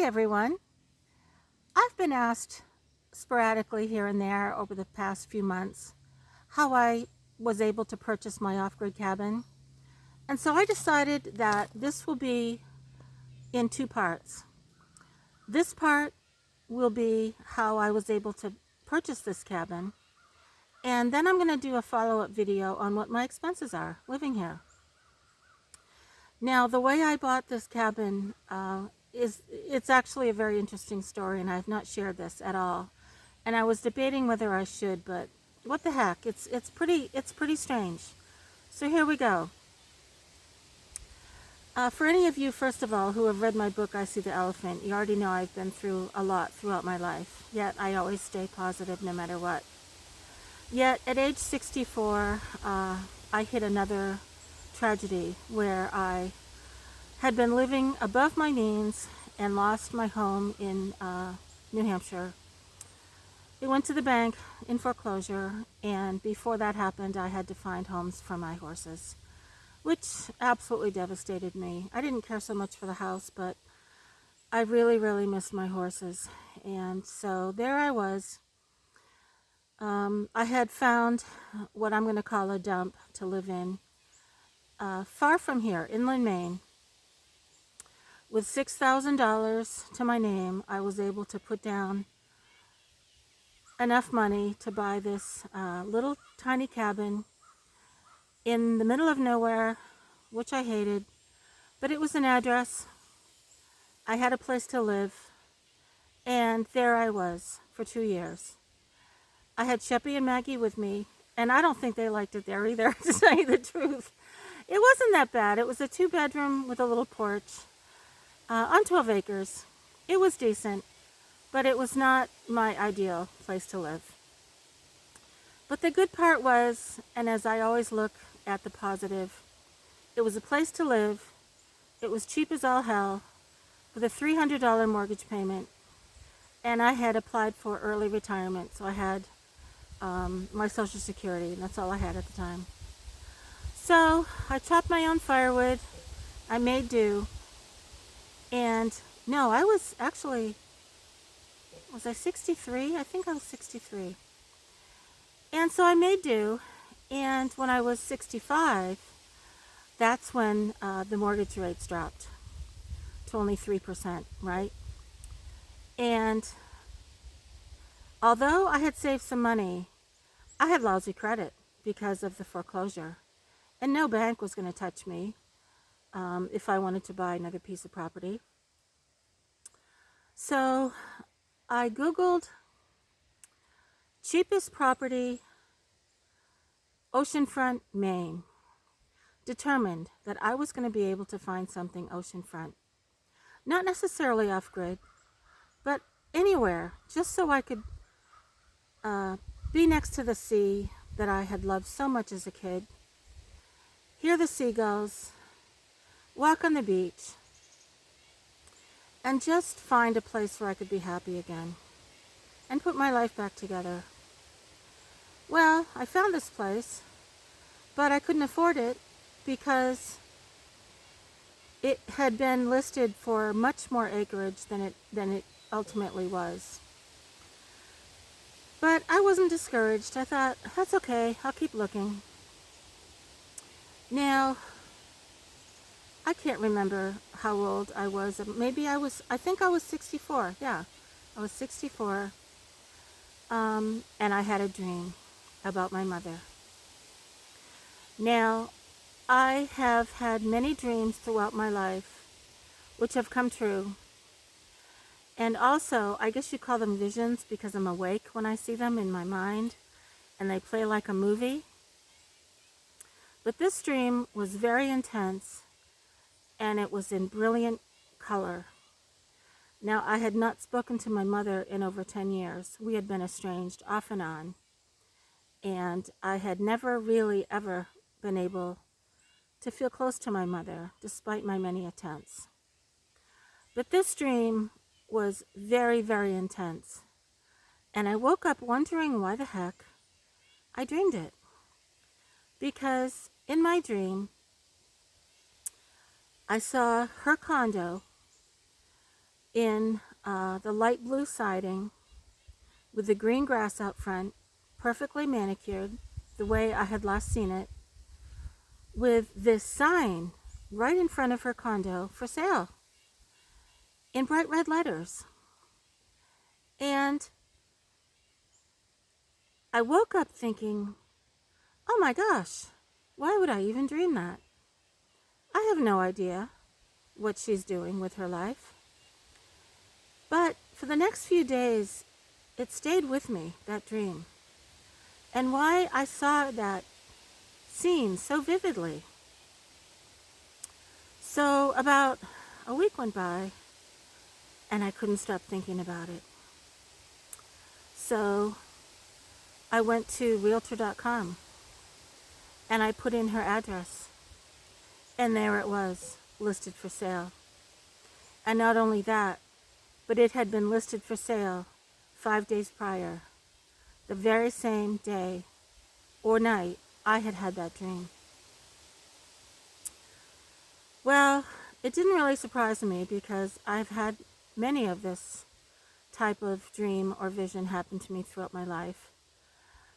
Hi everyone. I've been asked sporadically here and there over the past few months how I was able to purchase my off-grid cabin. And so I decided that this will be in two parts. This part will be how I was able to purchase this cabin. And then I'm going to do a follow-up video on what my expenses are living here. Now, the way I bought this cabin it's actually a very interesting story, and I've not shared this at all. And I was debating whether I should, but what the heck? It's pretty strange. So here we go. For any of you, first of all, who have read my book, I See the Elephant, you already know I've been through a lot throughout my life. Yet I always stay positive no matter what. Yet at age 64, I hit another tragedy where I had been living above my means and lost my home in New Hampshire. It went to the bank in foreclosure, and before that happened, I had to find homes for my horses, which absolutely devastated me. I didn't care so much for the house, but I really missed my horses. And so there I was. I had found what I'm going to call a dump to live in, far from here, inland Maine. With $6,000 to my name, I was able to put down enough money to buy this little tiny cabin in the middle of nowhere, which I hated, but it was an address. I had a place to live, and there I was for 2 years. I had Sheppy and Maggie with me, and I don't think they liked it there either, to tell you the truth. It wasn't that bad. It was a 2-bedroom with a little porch on 12 acres. It was decent, but it was not my ideal place to live. But the good part was, and as I always look at the positive, it was a place to live. It was cheap as all hell with a $300 mortgage payment, and I had applied for early retirement, so I had my Social Security, and that's all I had at the time. So I chopped my own firewood. I made do. And no, I was actually, was I 63? I think I was 63. And so I made do. And when I was 65, that's when the mortgage rates dropped to only 3%, right? And although I had saved some money, I had lousy credit because of the foreclosure. And no bank was going to touch me if I wanted to buy another piece of property. So I Googled cheapest property, oceanfront, Maine. Determined that I was going to be able to find something oceanfront. Not necessarily off-grid, but anywhere, just so I could be next to the sea that I had loved so much as a kid, hear the seagulls, walk on the beach, and just find a place where I could be happy again and put my life back together. Well, I found this place, but I couldn't afford it because it had been listed for much more acreage than it ultimately was. But I wasn't discouraged. I thought, that's okay, I'll keep looking. Now, I can't remember how old I was. I think I was 64. Yeah, I was 64. And I had a dream about my mother. Now, I have had many dreams throughout my life, which have come true. And also, I guess you call them visions because I'm awake when I see them in my mind, and they play like a movie. But this dream was very intense, and it was in brilliant color. Now, I had not spoken to my mother in over 10 years. We had been estranged off and on, and I had never really ever been able to feel close to my mother, despite my many attempts. But this dream was very intense, and I woke up wondering why the heck I dreamed it. Because in my dream, I saw her condo in the light blue siding with the green grass out front, perfectly manicured, the way I had last seen it, with this sign right in front of her condo for sale in bright red letters. And I woke up thinking, oh my gosh, why would I even dream that? I have no idea what she's doing with her life. But for the next few days, it stayed with me, that dream. And why I saw that scene so vividly. So about a week went by, and I couldn't stop thinking about it. So I went to realtor.com, and I put in her address. And there it was, listed for sale. And not only that, but it had been listed for sale 5 days prior, the very same day or night I had had that dream. Well, it didn't really surprise me because I've had many of this type of dream or vision happen to me throughout my life.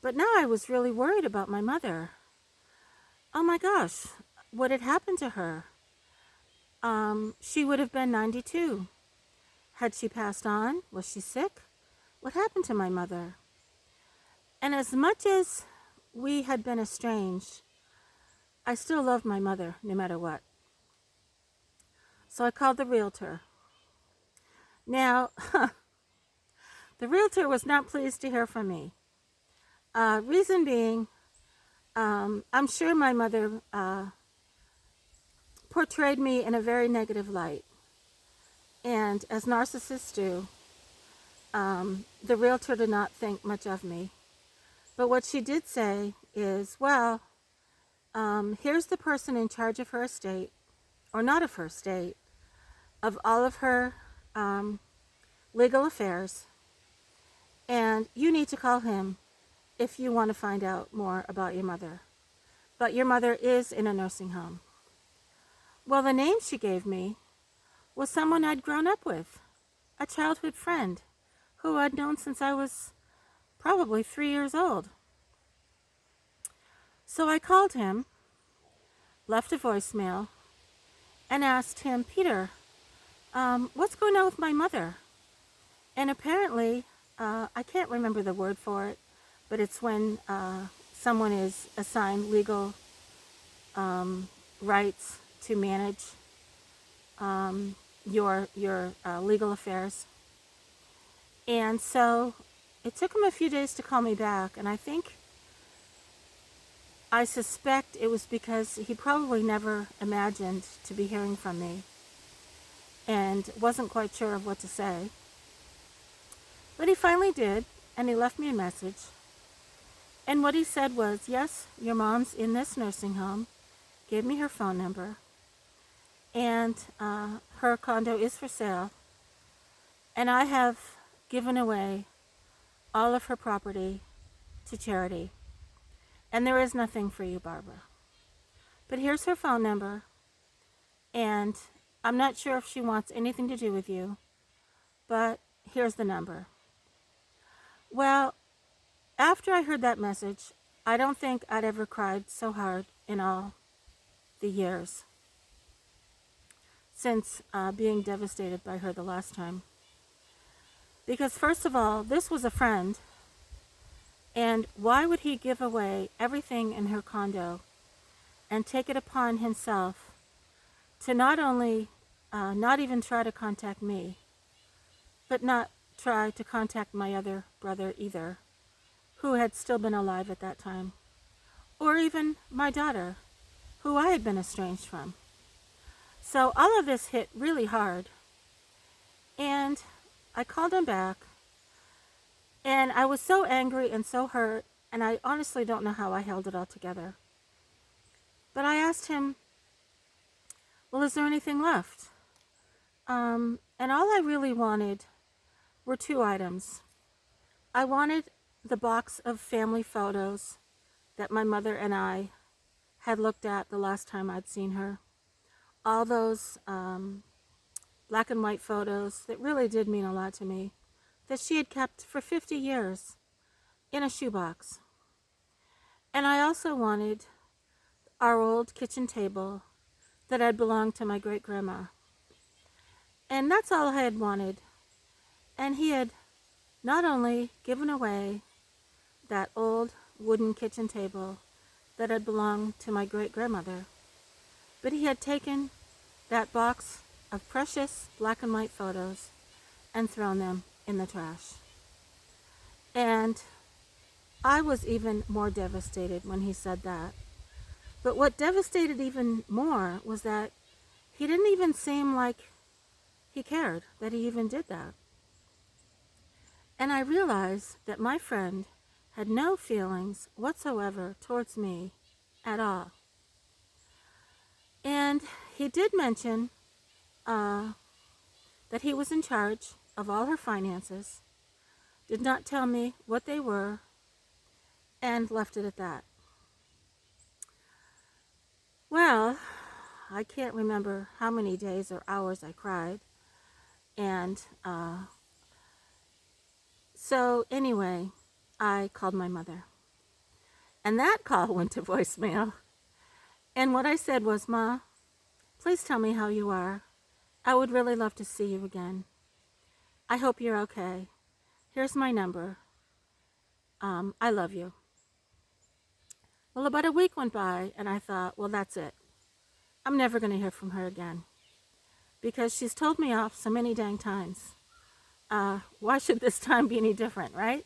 But now I was really worried about my mother. Oh my gosh, what had happened to her? She would have been 92. Had she passed on? Was she sick? What happened to my mother? And as much as we had been estranged, I still loved my mother no matter what. So I called the realtor. Now, the realtor was not pleased to hear from me. Reason being, I'm sure my mother portrayed me in a very negative light. And as narcissists do, the realtor did not think much of me. But what she did say is, well, here's the person in charge of her estate, or not of her estate, of all of her legal affairs, and you need to call him if you want to find out more about your mother. But your mother is in a nursing home. Well, the name she gave me was someone I'd grown up with, a childhood friend who I'd known since I was probably 3 years old. So I called him, left a voicemail, and asked him, Peter, what's going on with my mother? And apparently, I can't remember the word for it, but it's when someone is assigned legal rights to manage your legal affairs. And so it took him a few days to call me back, and I suspect it was because he probably never imagined to be hearing from me and wasn't quite sure of what to say. But he finally did, and he left me a message. And what he said was, yes, your mom's in this nursing home, gave me her phone number, and her condo is for sale, and I have given away all of her property to charity. And there is nothing for you, Barbara. But here's her phone number, and I'm not sure if she wants anything to do with you, but here's the number. Well, after I heard that message, I don't think I'd ever cried so hard in all the years since being devastated by her the last time. Because first of all, this was a friend, and why would he give away everything in her condo and take it upon himself to not only not even try to contact me, but not try to contact my other brother either, who had still been alive at that time, or even my daughter, who I had been estranged from. So all of this hit really hard, and I called him back, and I was so angry and so hurt, and I honestly don't know how I held it all together. But I asked him, well, is there anything left? And all I really wanted were 2 items. I wanted the box of family photos that my mother and I had looked at the last time I'd seen her. All those black and white photos that really did mean a lot to me, that she had kept for 50 years in a shoebox. And I also wanted our old kitchen table that had belonged to my great-grandma. And that's all I had wanted. And he had not only given away that old wooden kitchen table that had belonged to my great-grandmother, but he had taken that box of precious black and white photos and thrown them in the trash. And I was even more devastated when he said that. But what devastated even more was that he didn't even seem like he cared that he even did that. And I realized that my friend had no feelings whatsoever towards me at all. And he did mention that he was in charge of all her finances, did not tell me what they were, and left it at that. Well, I can't remember how many days or hours I cried. And so anyway, I called my mother. And that call went to voicemail. And what I said was, "Ma, please tell me how you are. I would really love to see you again. I hope you're okay. Here's my number. I love you." Well, about a week went by, and I thought, well, that's it. I'm never going to hear from her again, because she's told me off so many dang times. Why should this time be any different, right?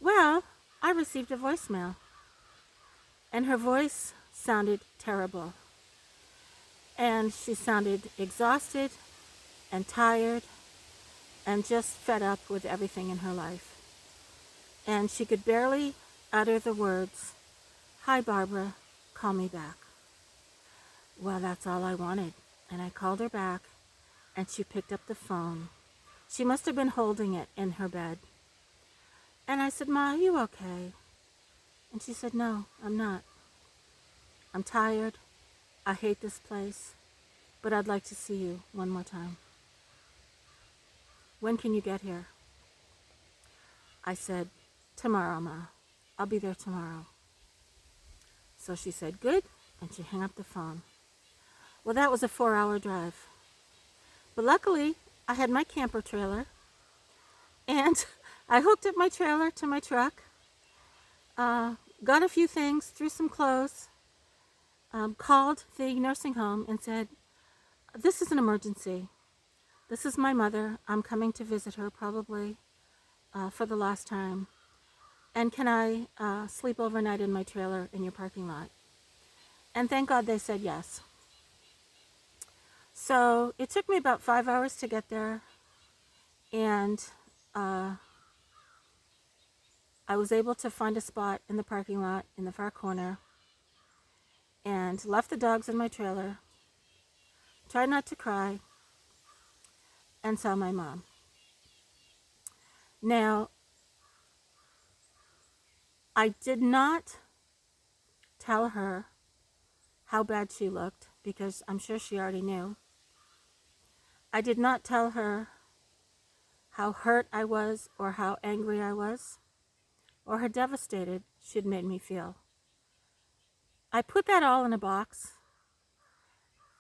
Well, I received a voicemail, and her voice sounded terrible. And she sounded exhausted and tired and just fed up with everything in her life. And she could barely utter the words, "Hi, Barbara, call me back." Well, that's all I wanted. And I called her back, and she picked up the phone. She must have been holding it in her bed. And I said, "Ma, are you okay?" And she said, "No, I'm not. I'm tired. I hate this place, but I'd like to see you one more time. When can you get here?" I said, "Tomorrow, Ma. I'll be there tomorrow." So she said, "Good," and she hung up the phone. Well, that was a 4-hour drive. But luckily, I had my camper trailer, and I hooked up my trailer to my truck, got a few things, threw some clothes, called the nursing home and said, "This is an emergency. This is my mother. I'm coming to visit her probably for the last time. And can I sleep overnight in my trailer in your parking lot?" And thank God they said yes. So it took me about 5 hours to get there. And I was able to find a spot in the parking lot in the far corner and left the dogs in my trailer, tried not to cry, and saw my mom. Now, I did not tell her how bad she looked, because I'm sure she already knew. I did not tell her how hurt I was, or how angry I was, or how devastated she'd made me feel. I put that all in a box,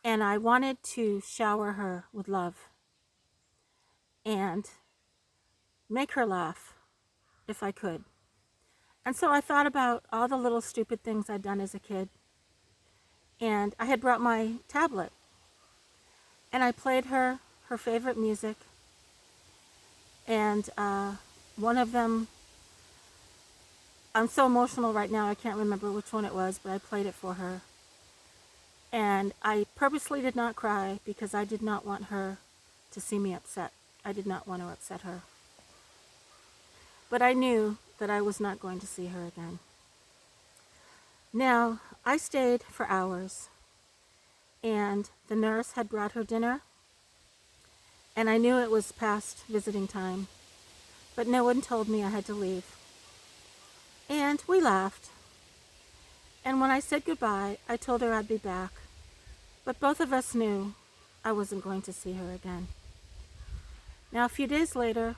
and I wanted to shower her with love and make her laugh if I could. And so I thought about all the little stupid things I'd done as a kid. And I had brought my tablet, and I played her favorite music. And one of them, I'm so emotional right now, I can't remember which one it was, but I played it for her. And I purposely did not cry, because I did not want her to see me upset. I did not want to upset her. But I knew that I was not going to see her again. Now, I stayed for hours, and the nurse had brought her dinner, and I knew it was past visiting time, but no one told me I had to leave. And we laughed. And when I said goodbye, I told her I'd be back. But both of us knew I wasn't going to see her again. Now, a few days later,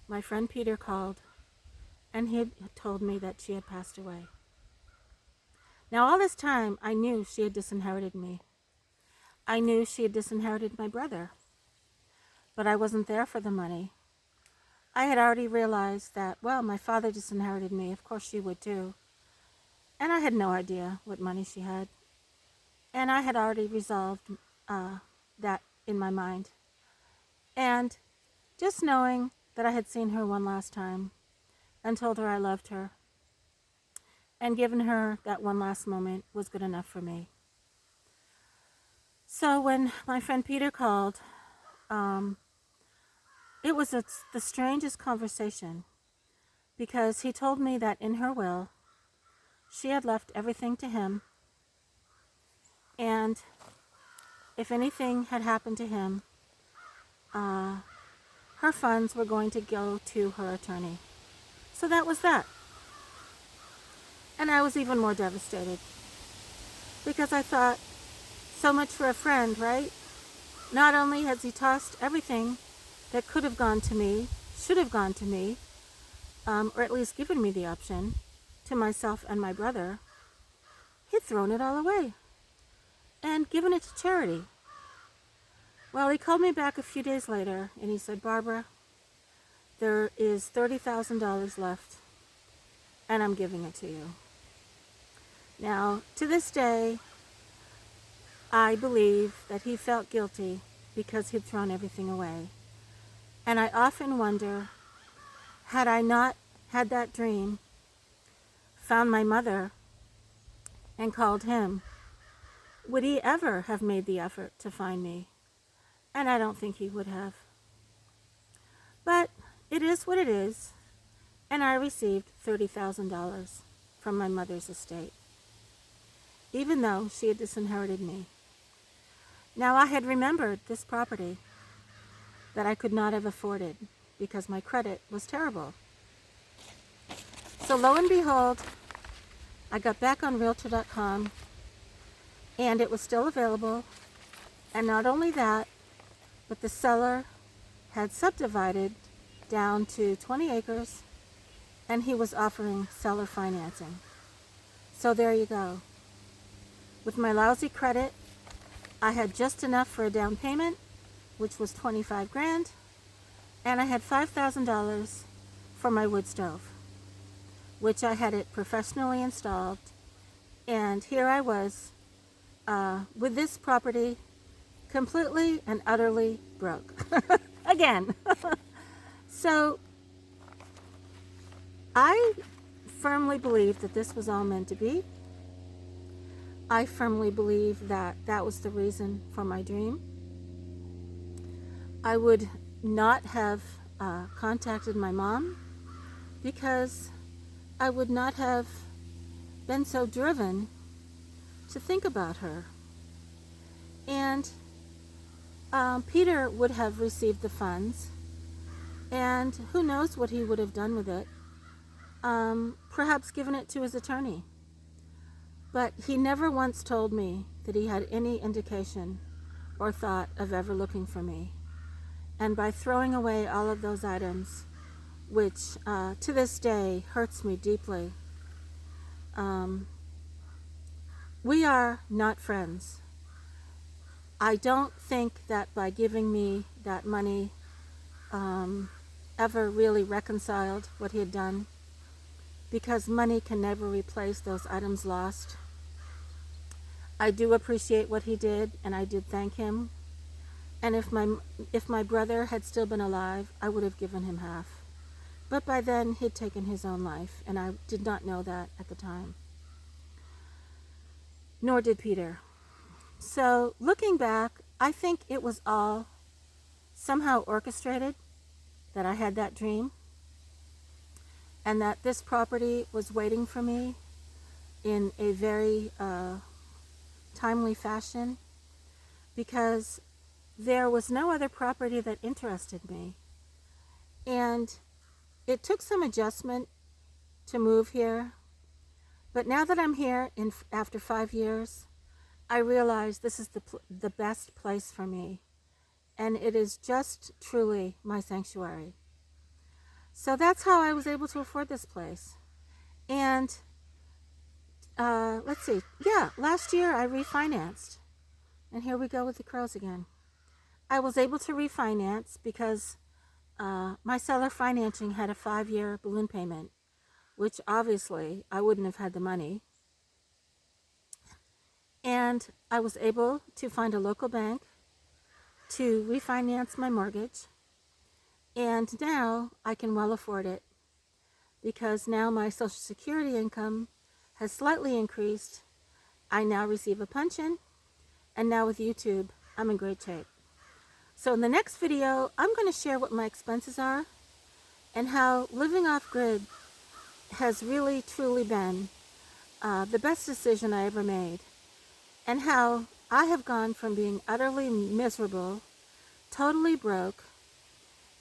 my friend Peter called, and he had told me that she had passed away. Now, all this time, I knew she had disinherited me. I knew she had disinherited my brother, but I wasn't there for the money. I had already realized that, well, my father disinherited me. Of course she would too. And I had no idea what money she had. And I had already resolved that in my mind. And just knowing that I had seen her one last time and told her I loved her and given her that one last moment was good enough for me. So when my friend Peter called, it was the strangest conversation, because he told me that in her will, she had left everything to him, and if anything had happened to him, her funds were going to go to her attorney. So that was that. And I was even more devastated, because I thought, so much for a friend, right? Not only has he tossed everything that could have gone to me, should have gone to me, or at least given me the option, to myself and my brother, he'd thrown it all away and given it to charity. Well, he called me back a few days later and he said, Barbara, there is $30,000 left and I'm giving it to you. Now, to this day, I believe that he felt guilty because he'd thrown everything away. And I often wonder, had I not had that dream, found my mother, and called him, would he ever have made the effort to find me? And I don't think he would have. But it is what it is, and I received $30,000 from my mother's estate, even though she had disinherited me. Now, I had remembered this property that I could not have afforded because my credit was terrible. So lo and behold, I got back on Realtor.com and it was still available. And not only that, but the seller had subdivided down to 20 acres and he was offering seller financing. So there you go. With my lousy credit, I had just enough for a down payment, which was $25,000, and I had $5,000 for my wood stove, which I had it professionally installed. And here I was with this property completely and utterly broke again. So I firmly believe that this was all meant to be. I firmly believe that that was the reason for my dream. I would not have contacted my mom because I would not have been so driven to think about her. And Peter would have received the funds, and who knows what he would have done with it. Perhaps given it to his attorney. But he never once told me that he had any indication or thought of ever looking for me. And by throwing away all of those items, which to this day hurts me deeply, we are not friends. I don't think that by giving me that money ever really reconciled what he had done, because money can never replace those items lost. I do appreciate what he did, and I did thank him. And if my brother had still been alive, I would have given him half. But by then, he'd taken his own life, and I did not know that at the time. Nor did Peter. So, looking back, I think it was all somehow orchestrated, that I had that dream, and that this property was waiting for me in a very timely fashion, because there was no other property that interested me. And it took some adjustment to move here, but now that I'm here after 5 years, I realized this is the best place for me, and it is just truly my sanctuary. So that's how I was able to afford this place. And let's see, yeah, last year I refinanced, and here we go with the crows again. I was able to refinance because my seller financing had a 5-year balloon payment, which obviously I wouldn't have had the money. And I was able to find a local bank to refinance my mortgage. And now I can well afford it because now my Social Security income has slightly increased. I now receive a pension, and now with YouTube, I'm in great shape. So in the next video, I'm going to share what my expenses are and how living off grid has really truly been the best decision I ever made, and how I have gone from being utterly miserable, totally broke,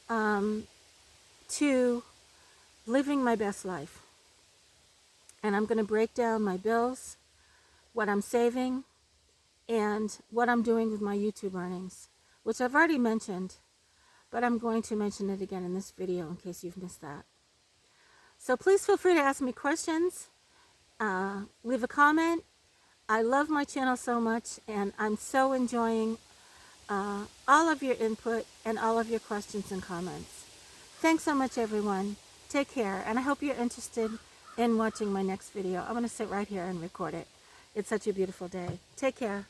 to living my best life. And I'm going to break down my bills, what I'm saving, and what I'm doing with my YouTube earnings, which I've already mentioned, but I'm going to mention it again in this video in case you've missed that. So please feel free to ask me questions, leave a comment. I love my channel so much, and I'm so enjoying all of your input and all of your questions and comments. Thanks so much, everyone. Take care, and I hope you're interested in watching my next video. I'm going to sit right here and record it. It's such a beautiful day. Take care.